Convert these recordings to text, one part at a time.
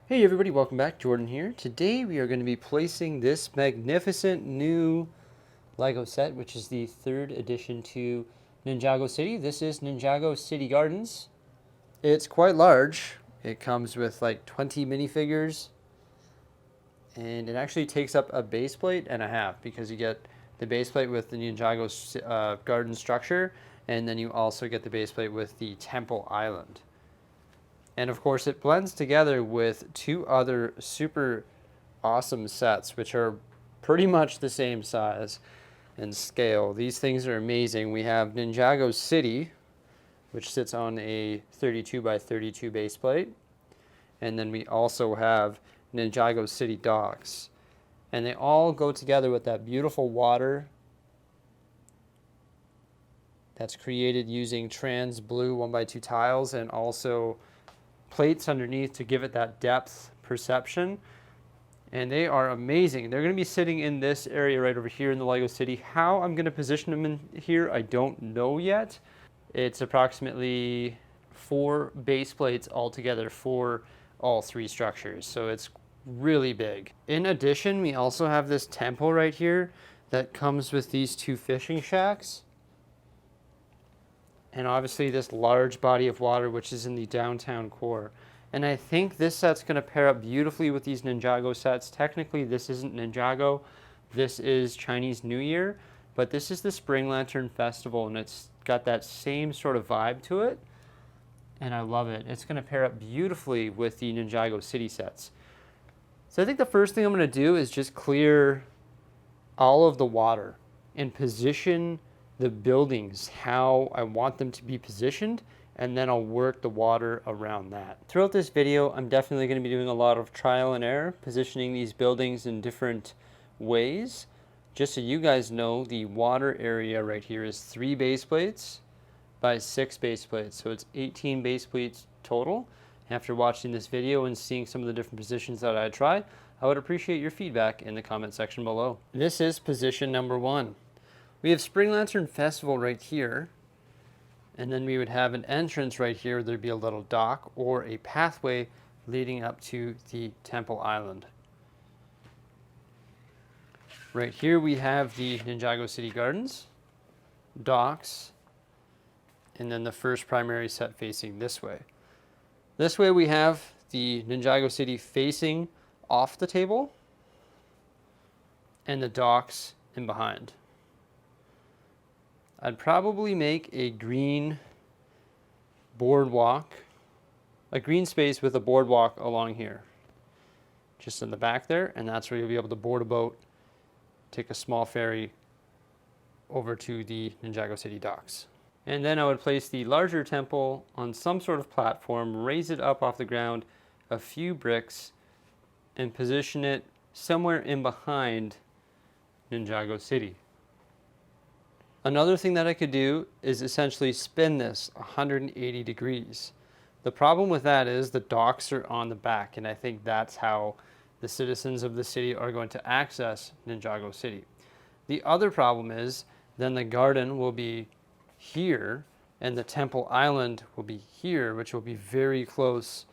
Hey everybody, welcome back. Jordan here. Today we are going to be placing this magnificent new Lego set, which is the third addition to Ninjago City. This is Ninjago City Gardens. It's quite large. It comes with like 20 minifigures, and it actually takes up a base plate and a half because you get the base plate with the Ninjago garden structure, and then you also get the base plate with the Temple Island. And of course, it blends together with two other super awesome sets, which are pretty much the same size and scale. These things are amazing. We have Ninjago City, which sits on a 32 by 32 base plate. And then we also have Ninjago City Docks. And they all go together with that beautiful water that's created using trans blue 1x2 tiles and also plates underneath to give it that depth perception. And they are amazing. They're going to be sitting in this area right over here in the Lego City. How I'm going to position them in here, I don't know yet. It's approximately 4 base plates altogether for all 3 structures, so it's really big. In addition, we also have this temple right here that comes with these 2 fishing shacks. And obviously this large body of water which is in the downtown core. And I think this set's going to pair up beautifully with these Ninjago sets. Technically this isn't Ninjago, this is Chinese New Year, but this is the Spring Lantern Festival and it's got that same sort of vibe to it. And I love it. It's going to pair up beautifully with the Ninjago City sets. So I think the first thing I'm going to do is just clear all of the water and position the buildings how I want them to be positioned, and then I'll work the water around that. Throughout this video, I'm definitely going to be doing a lot of trial and error, positioning these buildings in different ways. Just so you guys know, the water area right here is 3 base plates by 6 base plates, so it's 18 base plates total. After watching this video and seeing some of the different positions that I tried, I would appreciate your feedback in the comment section below. This is position number 1. We have Spring Lantern Festival right here, and then we would have an entrance right here. There'd be a little dock or a pathway leading up to the Temple Island. Right here we have the Ninjago City Gardens, docks, and then the first primary set facing this way. This way we have the Ninjago City facing off the table, and the docks in behind. I'd probably make a green boardwalk, a green space with a boardwalk along here, just in the back there, and that's where you'll be able to board a boat, take a small ferry over to the Ninjago City docks. And then I would place the larger temple on some sort of platform, raise it up off the ground a few bricks, and position it somewhere in behind Ninjago City. Another thing that I could do is essentially spin this 180 degrees. The problem with that is the docks are on the back, and I think that's how the citizens of the city are going to access Ninjago City. The other problem is then the garden will be here and the Temple Island will be here, which will be very close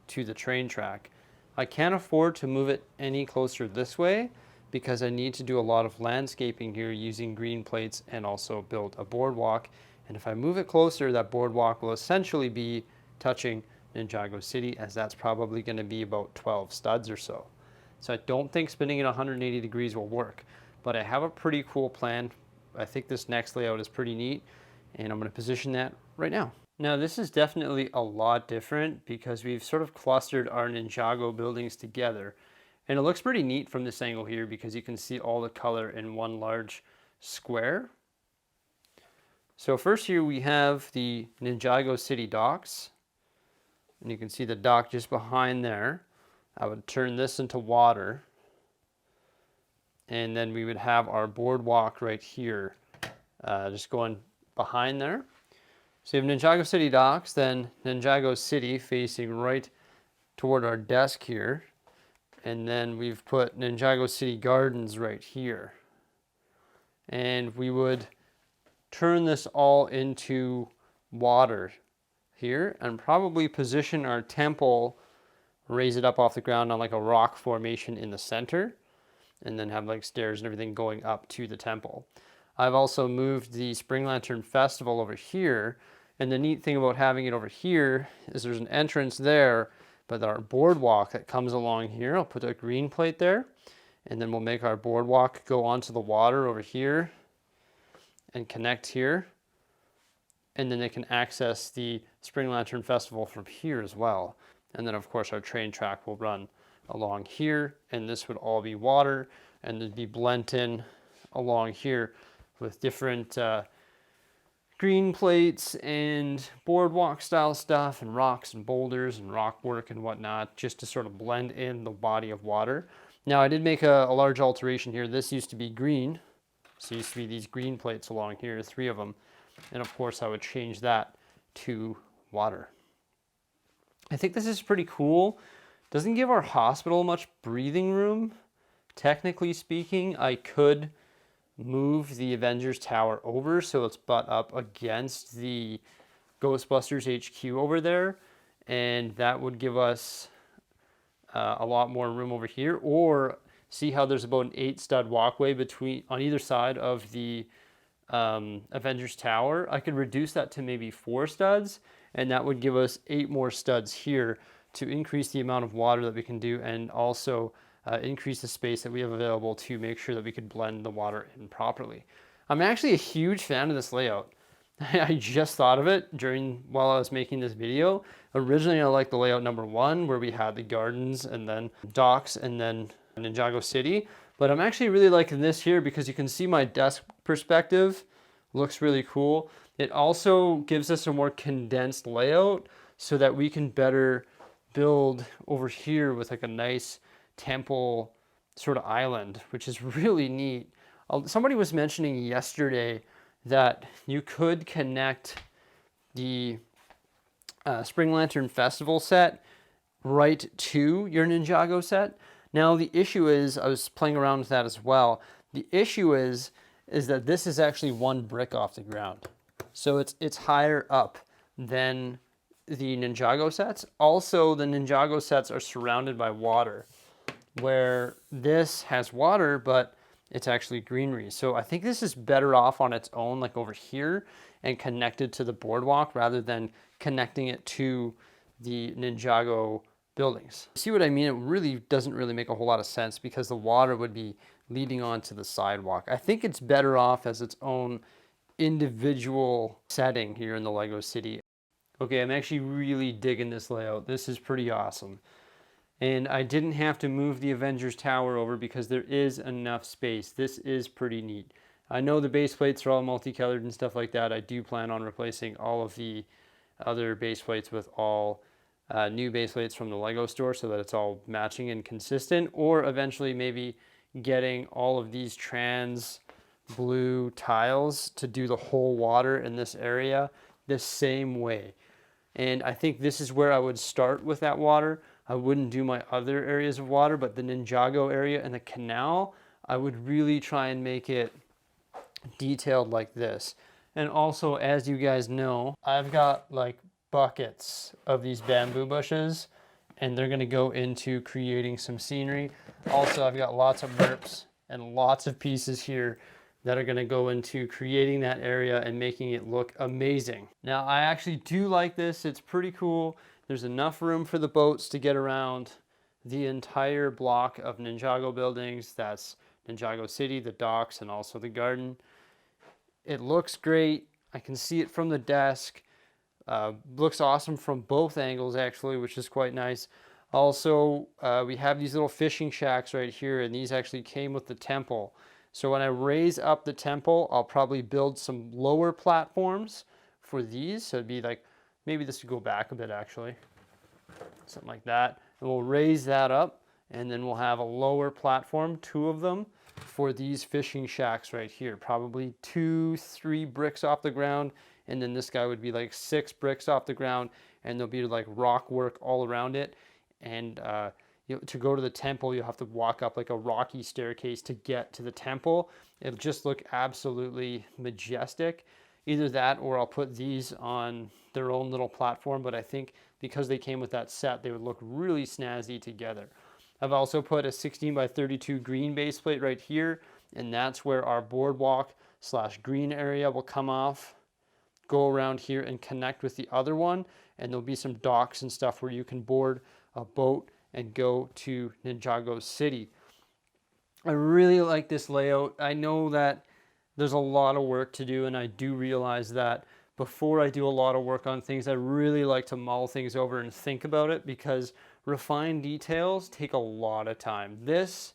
to the train track. I can't afford to move it any closer this way because I need to do a lot of landscaping here using green plates and also build a boardwalk. And if I move it closer, that boardwalk will essentially be touching Ninjago City, as that's probably going to be about 12 studs or so. So I don't think spinning it 180 degrees will work, but I have a pretty cool plan. I think this next layout is pretty neat, and I'm going to position that right now. Now this is definitely a lot different because we've sort of clustered our Ninjago buildings together. And it looks pretty neat from this angle here because you can see all the color in one large square. So first here we have the Ninjago City docks. And you can see the dock just behind there. I would turn this into water. And then we would have our boardwalk right here, just going behind there. So you have Ninjago City docks, then Ninjago City facing right toward our desk here. And then we've put Ninjago City Gardens right here. And we would turn this all into water here and probably position our temple raise it up off the ground on like a rock formation in the center, and then have like stairs and everything going up to the temple. I've also moved the Spring Lantern Festival over here, and the neat thing about having it over here is there's an entrance there, but our boardwalk that comes along here, I'll put a green plate there, and then we'll make our boardwalk go onto the water over here and connect here, and then they can access the Spring Lantern Festival from here as well. And then of course our train track will run along here, and this would all be water, and it'd be blent in along here with different green plates and boardwalk style stuff and rocks and boulders and rock work and whatnot, just to sort of blend in the body of water. Now I did make a large alteration here. This used to be green, so it used to be these green plates along here, 3 of them, and of course I would change that to water. I think this is pretty cool. Doesn't give our hospital much breathing room. Technically speaking, I could move the Avengers Tower over so it's butt up against the Ghostbusters HQ over there, and that would give us a lot more room over here. Or see how there's about an 8 stud walkway on either side of the Avengers Tower. I could reduce that to maybe 4 studs, and that would give us 8 more studs here to increase the amount of water that we can do, and also increase the space that we have available to make sure that we could blend the water in properly. I'm actually a huge fan of this layout. I just thought of it while I was making this video. Originally, I liked the layout number 1, where we had the gardens and then docks and then Ninjago City. But I'm actually really liking this here because you can see my desk perspective. Looks really cool. It also gives us a more condensed layout so that we can better build over here with like a nice temple sort of island, which is really neat. Somebody was mentioning yesterday that you could connect the Spring Lantern Festival set right to your Ninjago set. Now the issue is, I was playing around with that as well. The issue is that this is actually 1 brick off the ground. So it's higher up than the Ninjago sets. Also, the Ninjago sets are surrounded by water, where this has water, but it's actually greenery. So I think this is better off on its own, like over here, and connected to the boardwalk rather than connecting it to the Ninjago buildings. See what I mean? It really doesn't really make a whole lot of sense because the water would be leading onto the sidewalk. I think it's better off as its own individual setting here in the Lego City. Okay, I'm actually really digging this layout. This is pretty awesome. And I didn't have to move the Avengers Tower over because there is enough space. This is pretty neat. I know the base plates are all multicolored and stuff like that. I do plan on replacing all of the other base plates with all new base plates from the Lego store so that it's all matching and consistent, or eventually maybe getting all of these trans blue tiles to do the whole water in this area the same way. And I think this is where I would start with that water. I wouldn't do my other areas of water, but the Ninjago area and the canal, I would really try and make it detailed like this. And also, as you guys know, I've got like buckets of these bamboo bushes, and they're gonna go into creating some scenery. Also, I've got lots of burps and lots of pieces here that are gonna go into creating that area and making it look amazing. Now, I actually do like this. It's pretty cool. There's enough room for the boats to get around the entire block of Ninjago buildings. That's Ninjago City, the docks, and also the garden. It looks great. I can see it from the desk. Looks awesome from both angles actually, which is quite nice. Also, we have these little fishing shacks right here, and these actually came with the temple. So when I raise up the temple, I'll probably build some lower platforms for these. So it'd be like, maybe this would go back a bit actually, something like that. And we'll raise that up, and then we'll have a lower platform, 2 of them, for these fishing shacks right here. Probably 2-3 bricks off the ground, and then this guy would be like 6 bricks off the ground, and there'll be like rock work all around it. And to go to the temple, you'll have to walk up like a rocky staircase to get to the temple. It'll just look absolutely majestic. Either that or I'll put these on their own little platform, but I think because they came with that set, they would look really snazzy together. I've also put a 16 by 32 green base plate right here, and that's where our boardwalk / green area will come off, go around here and connect with the other one, and there'll be some docks and stuff where you can board a boat and go to Ninjago City. I really like this layout. I know that there's a lot of work to do, and I do realize that before I do a lot of work on things, I really like to mull things over and think about it, because refined details take a lot of time. This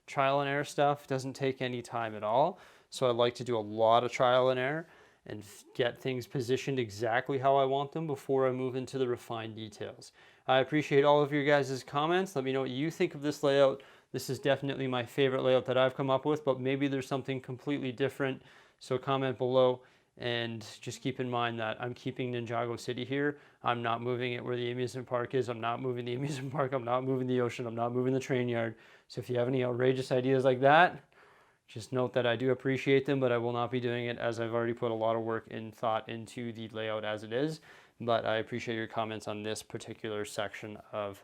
trial and error stuff doesn't take any time at all, so I like to do a lot of trial and error and get things positioned exactly how I want them before I move into the refined details. I appreciate all of your guys' comments. Let me know what you think of this layout. This is definitely my favorite layout that I've come up with, but maybe there's something completely different. So comment below, and just keep in mind that I'm keeping Ninjago City here. I'm not moving it where the amusement park is. I'm not moving the amusement park. I'm not moving the ocean. I'm not moving the train yard. So if you have any outrageous ideas like that, just note that I do appreciate them, but I will not be doing it, as I've already put a lot of work and thought into the layout as it is. But I appreciate your comments on this particular section of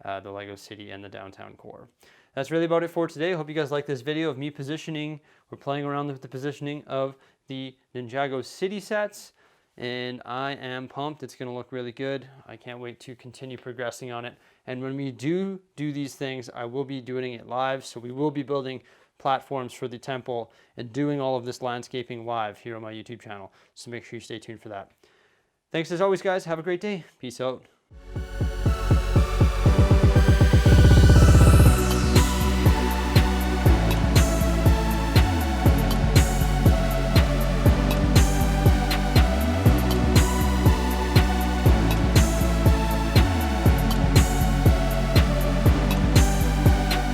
the Lego City and the downtown core. That's really about it for today. I hope you guys like this video of me positioning. We're playing around with the positioning of the Ninjago City sets, and I am pumped. It's going to look really good. I can't wait to continue progressing on it. And when we do these things, I will be doing it live. So we will be building platforms for the temple and doing all of this landscaping live here on my YouTube channel. So make sure you stay tuned for that. Thanks as always, guys. Have a great day. Peace out.